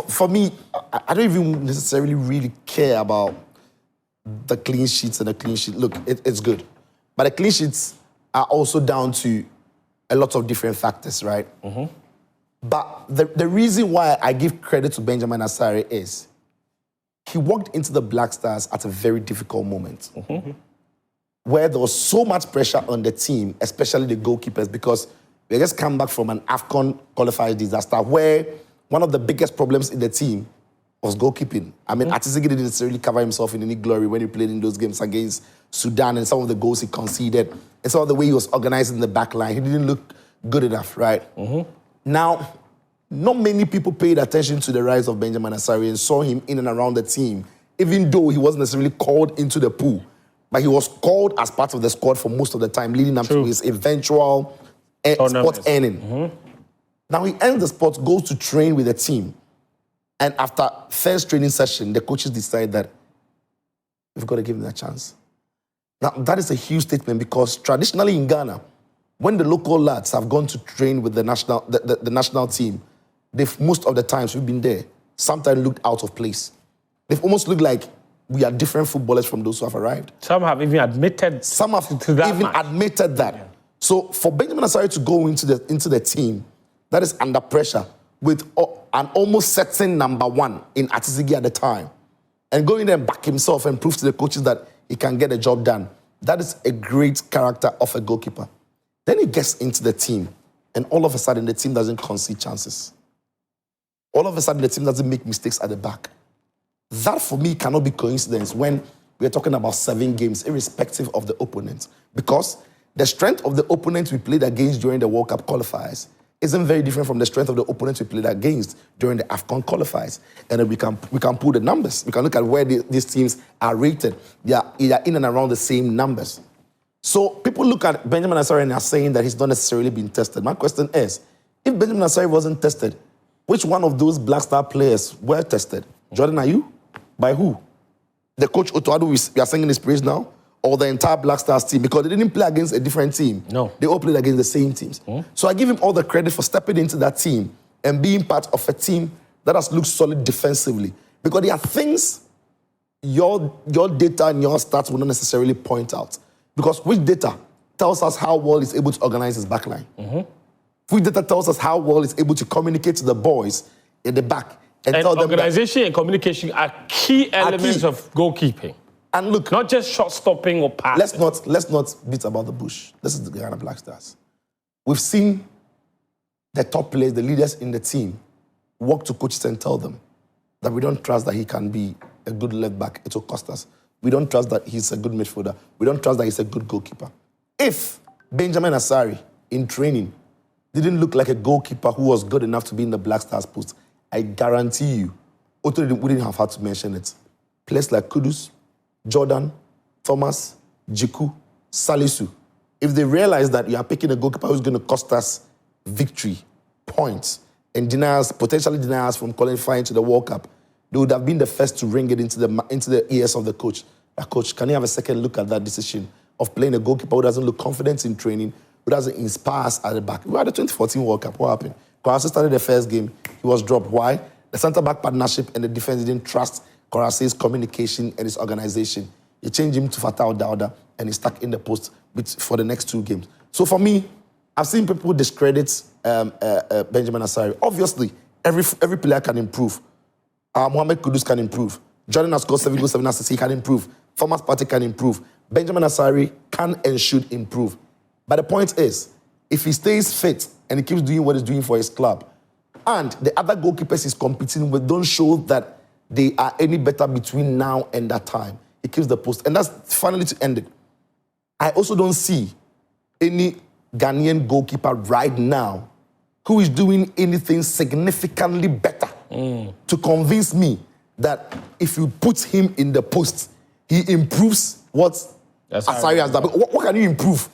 for me, I don't even necessarily really care about the clean sheets and the clean sheet. Look, it's good. But the clean sheets are also down to a lot of different factors, right? Mm-hmm. But the reason why I give credit to Benjamin Asare is he walked into the Black Stars at a very difficult moment where there was so much pressure on the team, especially the goalkeepers, because they just come back from an AFCON qualifier disaster where one of the biggest problems in the team was goalkeeping. I mean, Atisigi didn't necessarily cover himself in any glory when he played in those games against Sudan and some of the goals he conceded and some of the way he was organizing the back line. He didn't look good enough, right? Now, not many people paid attention to the rise of Benjamin Asare and saw him in and around the team, even though he wasn't necessarily called into the pool. But he was called as part of the squad for most of the time, leading up to his eventual spot earning. Now he ends the sport, goes to train with the team. And after first training session, the coaches decide that we've got to give him that chance. Now, that is a huge statement because traditionally in Ghana, when the local lads have gone to train with the national team, they've most of the times we've been there, sometimes looked out of place. They've almost looked like we are different footballers from those who have arrived. Some have even admitted Some have even admitted that. Yeah. So for Benjamin Asare to go into the team that is under pressure with an almost certain number one in Atisigi at the time, and go in there and back himself and prove to the coaches that he can get the job done, that is a great character of a goalkeeper. Then he gets into the team, and all of a sudden the team doesn't concede chances. All of a sudden the team doesn't make mistakes at the back. That, for me, cannot be coincidence when we're talking about 7 games, irrespective of the opponent. Because the strength of the opponent we played against during the World Cup qualifiers isn't very different from the strength of the opponents we played against during the AFCON qualifiers. And then we can pull the numbers. We can look at where these teams are rated. They are in and around the same numbers. So people look at Benjamin Asare and are saying that he's not necessarily been tested. My question is, if Benjamin Asare wasn't tested, which one of those Black Star players were tested? Jordan, are you? By who? The coach Otoado we are singing his praise now? Or the entire Black Stars team? Because they didn't play against a different team. No. They all played against the same teams. So I give him all the credit for stepping into that team and being part of a team that has looked solid defensively. Because there are things your data and your stats will not necessarily point out. Because which data tells us how well he's able to organize his backline? Which data tells us how well he's able to communicate to the boys at the back and tell them organization and communication are key elements of goalkeeping. And look, not just shot stopping or passing. Let's not beat about the bush. This is the Ghana Black Stars. We've seen the top players, the leaders in the team, walk to coaches and tell them that we don't trust that he can be a good left back. It will cost us. We don't trust that he's a good midfielder. We don't trust that he's a good goalkeeper. If Benjamin Asare in training didn't look like a goalkeeper who was good enough to be in the Black Stars post, I guarantee you, Otto wouldn't have had to mention it. Players like Kudus, Jordan, Thomas, Jiku, Salisu, if they realize that you are picking a goalkeeper who's going to cost us victory, points, and potentially deny us from qualifying to the World Cup, they would have been the first to ring it into the ears of the coach. Coach, can you have a second look at that decision of playing a goalkeeper who doesn't look confident in training, who doesn't inspire us at the back? We had the 2014 World Cup. What happened? Korasi started the first game. He was dropped. Why? The centre-back partnership and the defense didn't trust Korasi's communication and his organization. You change him to Fatah Dauda and he's stuck in the post for the next 2 games. So for me, I've seen people discredit Benjamin Asare. Obviously, every player can improve. Mohamed Kudus can improve. Jordan has scored 7 goals, 7 assists. He can improve. Thomas Partey can improve. Benjamin Asare can and should improve. But the point is, if he stays fit and he keeps doing what he's doing for his club, and the other goalkeepers he's competing with don't show that they are any better between now and that time, he keeps the post. And that's finally to end it. I also don't see any Ghanaian goalkeeper right now who is doing anything significantly better to convince me that if you put him in the post, he improves what Asare has done. What can you improve